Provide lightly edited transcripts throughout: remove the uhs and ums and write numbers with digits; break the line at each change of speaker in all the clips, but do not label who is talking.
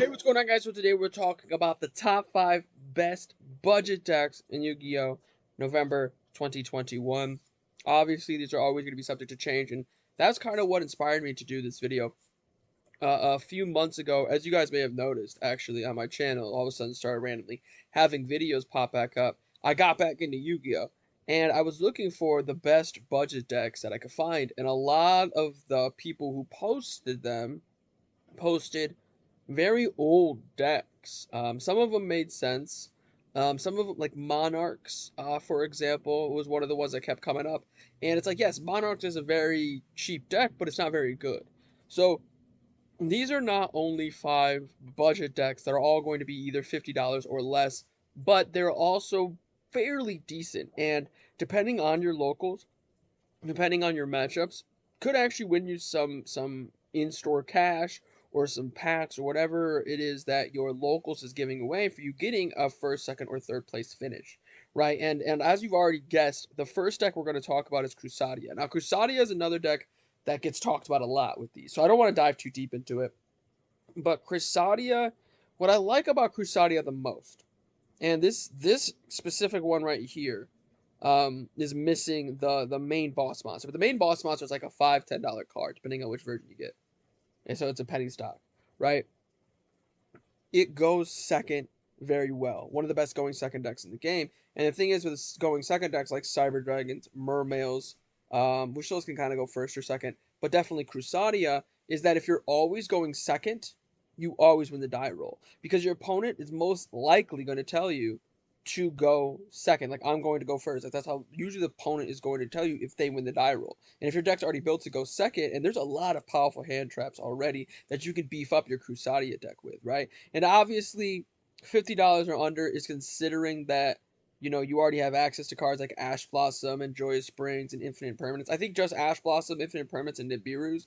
Hey, what's going on, guys? So today we're talking about the top 5 best budget decks in Yu-Gi-Oh! November 2021. Obviously, these are always going to be subject to change, and that's kind of what inspired me to do this video. A few months ago, as you guys may have noticed, actually, on my channel, all of a sudden started randomly having videos pop back up. I got back into Yu-Gi-Oh! And I was looking for the best budget decks that I could find, and a lot of the people who posted them posted very old decks. Some of them made sense. Some of them, like Monarchs, for example, was one of the ones that kept coming up. And it's like, yes, Monarchs is a very cheap deck, but it's not very good. So these are not only 5 budget decks that are all going to be either $50 or less, but they're also fairly decent. And depending on your locals, depending on your matchups, could actually win you some in-store cash or some packs or whatever it is that your locals is giving away for you getting a first, second, or third place finish, right? And as you've already guessed, the first deck we're going to talk about is Crusadia. Now, Crusadia is another deck that gets talked about a lot with these, so I don't want to dive too deep into it. But Crusadia, what I like about Crusadia the most, and this specific one right here, is missing the main boss monster. But the main boss monster is like a $5-10 card, depending on which version you get. And so it's a penny stock, right? It goes second very well. One of the best going second decks in the game. And the thing is with going second decks like Cyber Dragons, Mermails, which those can kind of go first or second, but definitely Crusadia, is that if you're always going second, you always win the die roll. Because your opponent is most likely going to tell you to go second. Like, I'm going to go first. Like, that's how usually the opponent is going to tell you if they win the die roll. And if your deck's already built to go second, and there's a lot of powerful hand traps already that you can beef up your Crusadia deck with, right? And obviously, $50 or under is considering that, you know, you already have access to cards like Ash Blossom and Joyous Springs and Infinite Permanence. I think just Ash Blossom, Infinite Permanence, and Nibiru's,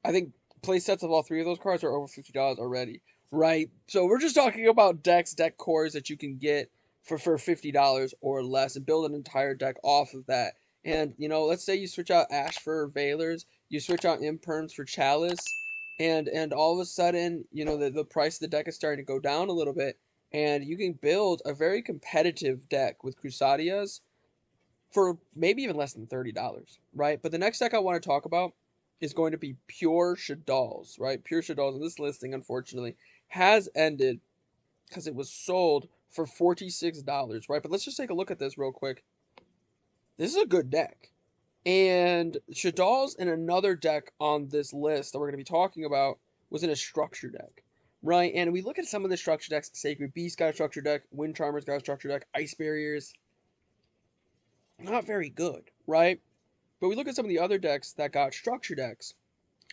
I think play sets of all 3 of those cards are over $50 already, right? So we're just talking about decks, deck cores that you can get for $50 or less and build an entire deck off of that. And, you know, let's say you switch out Ash for Veilers, you switch out Imperms for Chalice, and all of a sudden, you know, the price of the deck is starting to go down a little bit, and you can build a very competitive deck with Crusadias for maybe even less than $30, right? But the next deck I want to talk about is going to be Pure Shaddolls, right? Pure Shaddolls, and this listing, unfortunately, has ended because it was sold for $46, right? But let's just take a look at this real quick. This is a good deck. And Shaddolls in another deck on this list that we're going to be talking about was in a structure deck, right? And we look at some of the structure decks. Sacred Beast got a structure deck. Wind Charmers got a structure deck. Ice Barriers, not very good, right? But we look at some of the other decks that got structure decks.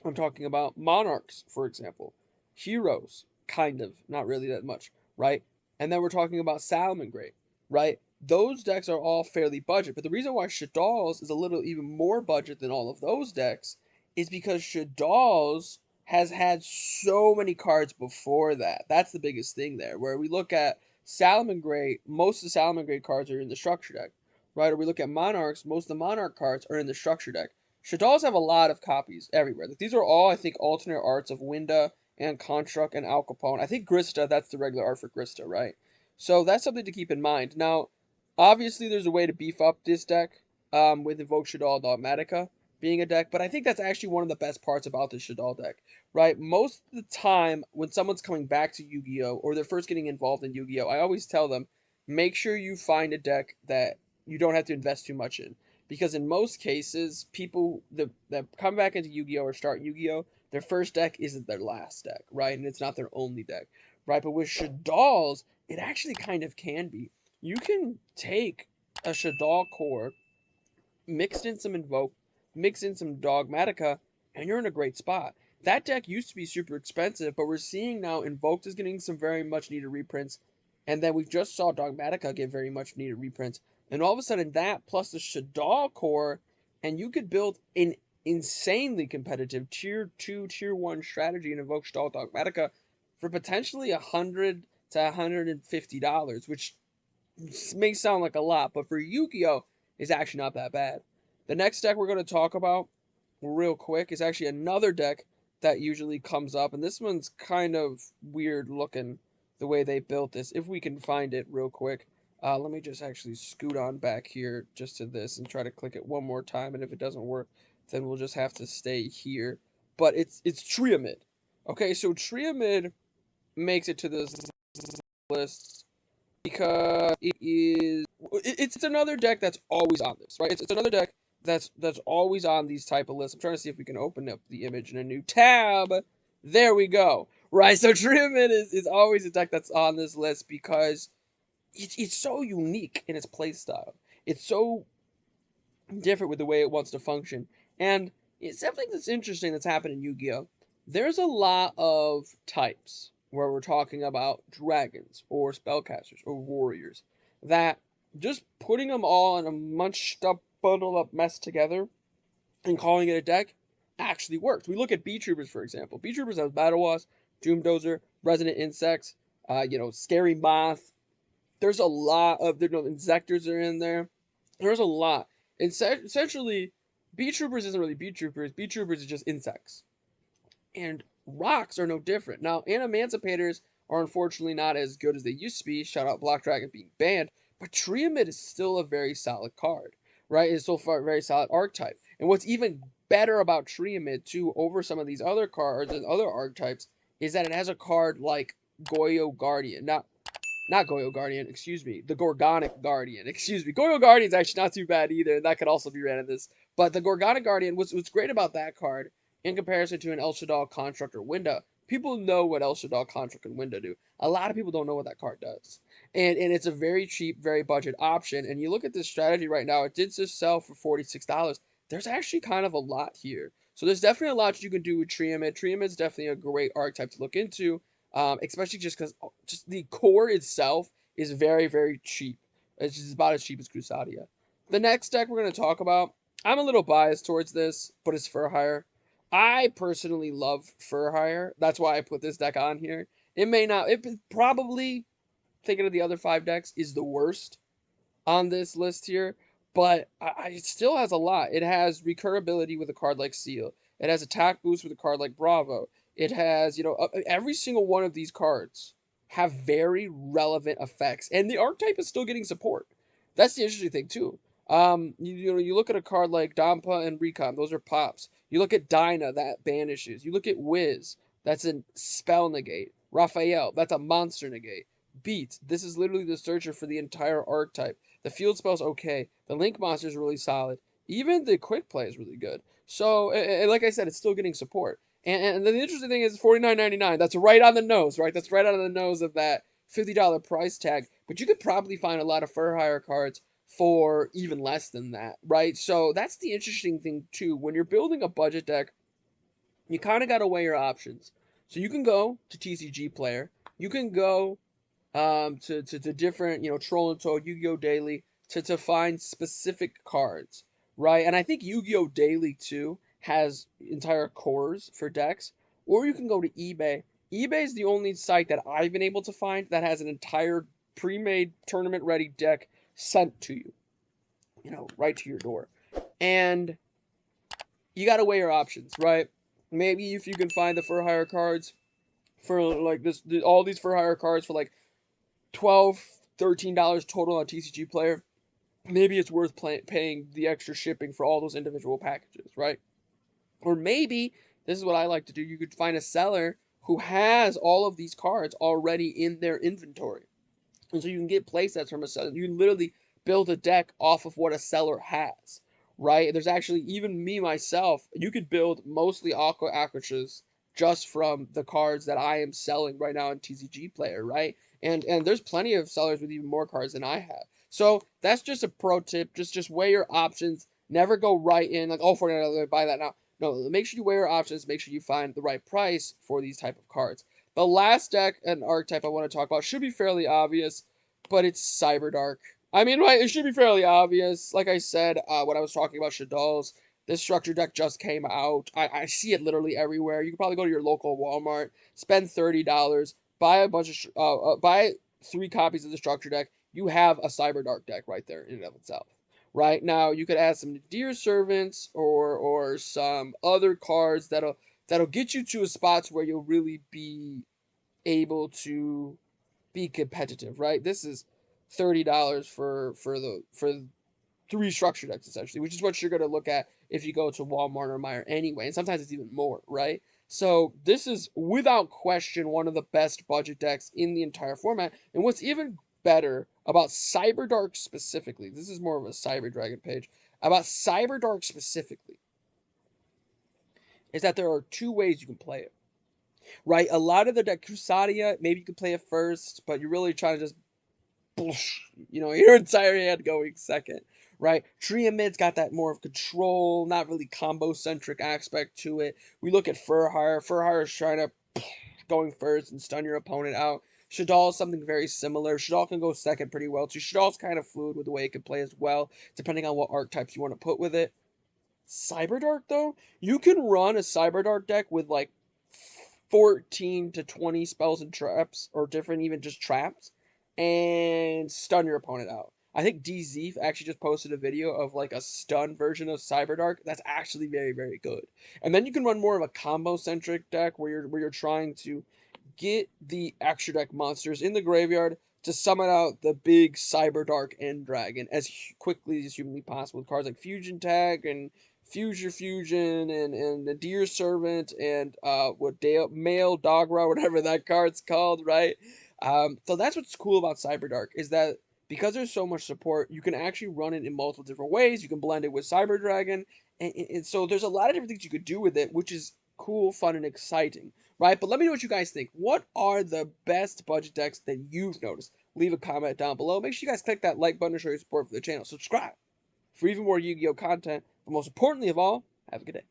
I'm talking about Monarchs, for example. Heroes, kind of, not really that much, right? And then we're talking about Salamangreat, right? Those decks are all fairly budget, but the reason why Shaddolls is a little even more budget than all of those decks is because Shaddolls has had so many cards before that. That's the biggest thing there. Where we look at Salamangreat, most of the Salamangreat cards are in the structure deck, right? Or we look at Monarchs, most of the Monarch cards are in the structure deck. Shaddolls have a lot of copies everywhere. Like, these are all, I think, alternate arts of Winda and Construct and Al Capone. I think Grista, that's the regular art for Grista, right? So that's something to keep in mind. Now, obviously, there's a way to beef up this deck with Invoke Shaddol Dogmatica being a deck, but I think that's actually one of the best parts about the Shaddol deck, right? Most of the time, when someone's coming back to Yu-Gi-Oh! Or they're first getting involved in Yu-Gi-Oh!, I always tell them, make sure you find a deck that you don't have to invest too much in. Because in most cases, people that come back into Yu-Gi-Oh! Or start Yu-Gi-Oh!, their first deck isn't their last deck, right? And it's not their only deck, right? But with Shaddolls, it actually kind of can be. You can take a Shaddol core, mixed in some Invoke, mix in some Dogmatica, and you're in a great spot. That deck used to be super expensive, but we're seeing now Invoked is getting some very much needed reprints, and then we just saw Dogmatica get very much needed reprints. And all of a sudden, that plus the Shaddol core, and you could build an insanely competitive tier 2, tier 1 strategy in Invoke Shaddol Dogmatica for potentially $100 to $150, which may sound like a lot, but for Yu-Gi-Oh! Is actually not that bad. The next deck we're going to talk about real quick is actually another deck that usually comes up, and this one's kind of weird looking the way they built this. If we can find it real quick. Let me just actually scoot on back here just to this and try to click it one more time, and if it doesn't work, then we'll just have to stay here. But it's Triamid. Okay, so Triamid makes it to this list because it's another deck that's always on this, right? It's another deck that's always on these type of lists. I'm trying to see if we can open up the image in a new tab. There we go. Right, so Triamid is always a deck that's on this list because it's so unique in its play style. It's so different with the way it wants to function. And it's something that's interesting that's happened in Yu-Gi-Oh! There's a lot of types where we're talking about dragons or spellcasters or warriors that just putting them all in a munched up, bundled up mess together and calling it a deck actually works. We look at B-Troopers, for example. B-Troopers has Battle Wasp, Doom Dozer, Resident Insects, Scary Moth. There's a lot of, Insectors are in there. There's a lot. And essentially, B-Troopers isn't really B-Troopers. B-Troopers is just insects. And rocks are no different. Now, Animancipators are unfortunately not as good as they used to be. Shout out Black Dragon being banned. But Triamid is still a very solid card, right? It's still a very solid archetype. And what's even better about Triamid, too, over some of these other cards and other archetypes, is that it has a card like Yugioh Guardian. Not Yugioh Guardian, excuse me. The Gorgonic Guardian, excuse me. Yugioh Guardian's actually not too bad either, and that could also be ran in this. But the Gorgonic Guardian, what's great about that card, in comparison to an El Shaddoll Construct or Winda, people know what El Shaddoll Construct and Winda do. A lot of people don't know what that card does. And it's a very cheap, very budget option. And you look at this strategy right now, it did just sell for $46. There's actually kind of a lot here. So there's definitely a lot you can do with Triamid. Triamid's definitely a great archetype to look into. Especially just because just the core itself is very, very cheap. It's just about as cheap as Crusadia. The next deck we're going to talk about, I'm a little biased towards this, but it's Fur Hire. I personally love Fur Hire. That's why I put this deck on here. It probably, thinking of the other 5 decks, is the worst on this list here, but it still has a lot. It has recurability with a card like Seal. It has attack boost with a card like Bravo. It has, every single one of these cards have very relevant effects, and the archetype is still getting support. That's the interesting thing too. You look at a card like Dampa and Recon; those are pops. You look at Dinah, that banishes. You look at Wiz, that's a spell negate. Raphael, that's a monster negate. Beat, this is literally the searcher for the entire archetype. The field spell's okay. The link monster is really solid. Even the quick play is really good. So, and like I said, it's still getting support. And the interesting thing is $49.99. That's right on the nose, right? That's right on the nose of that $50 price tag. But you could probably find a lot of Fur Hire cards for even less than that, right? So that's the interesting thing too. When you're building a budget deck, you kind of got to weigh your options. So you can go to TCG Player. You can go to different, Troll and Toad, Yu-Gi-Oh! Daily to find specific cards, right? And I think Yu-Gi-Oh! Daily too has entire cores for decks. Or you can go to eBay. eBay is the only site that I've been able to find that has an entire pre-made tournament-ready deck sent to you, right to your door. And you got to weigh your options, right? Maybe if you can find the Fur Hire cards for like all these Fur Hire cards for like $12, $13 total on TCG Player, maybe it's worth paying the extra shipping for all those individual packages, right? Or maybe, this is what I like to do, you could find a seller who has all of these cards already in their inventory. And so you can get playsets from a seller. You can literally build a deck off of what a seller has, right? There's actually, even me, myself, you could build mostly Aqua Aquachas just from the cards that I am selling right now in TCG Player, right? And there's plenty of sellers with even more cards than I have. So that's just a pro tip. Just weigh your options. Never go right in like, oh, $49, buy that now. No, make sure you weigh your options. Make sure you find the right price for these type of cards. The last deck and archetype I want to talk about should be fairly obvious, but it's Cyberdark. I mean, right, it should be fairly obvious. Like I said, when I was talking about Shaddolls, this structure deck just came out. I see it literally everywhere. You can probably go to your local Walmart, spend $30, buy a bunch of buy 3 copies of the structure deck. You have a Cyberdark deck right there in and of itself. Right now, you could add some Deer Servants or some other cards that'll that'll get you to a spot where you'll really be able to be competitive, right? This is $30 for 3 structure decks essentially, which is what you're gonna look at if you go to Walmart or Meijer anyway, and sometimes it's even more, right? So this is without question one of the best budget decks in the entire format. And what's even better about Cyberdark specifically, this is more of a Cyber Dragon page, about Cyberdark specifically, is that there are 2 ways you can play it. Right? A lot of the deck Crusadia, maybe you can play it first, but you're really trying to just your entire hand going second, right? Triamid's got that more of control, not really combo-centric aspect to it. We look at Furhire. Furhire is trying to going first and stun your opponent out. Shaddoll is something very similar. Shaddoll can go second pretty well too. Shaddoll's kind of fluid with the way it can play as well, depending on what archetypes you want to put with it. Cyberdark, though, you can run a Cyberdark deck with like 14 to 20 spells and traps, or different even just traps, and stun your opponent out. I think DZ actually just posted a video of like a stun version of Cyberdark. That's actually very, very good. And then you can run more of a combo-centric deck where you're trying to get the extra deck monsters in the graveyard to summon out the big Cyberdark End Dragon as quickly as humanly possible with cards like Fusion Tag and Fusion and the Deer Servant and Male Dogra, whatever that card's called, right? So that's what's cool about Cyberdark is that because there's so much support, you can actually run it in multiple different ways. You can blend it with Cyber Dragon, and so there's a lot of different things you could do with it, which is cool, fun, and exciting, right? But let me know what you guys think. What are the best budget decks that you've noticed? Leave a comment down below. Make sure you guys click that like button to show your support for the channel. Subscribe for even more Yu-Gi-Oh content. But most importantly of all, have a good day.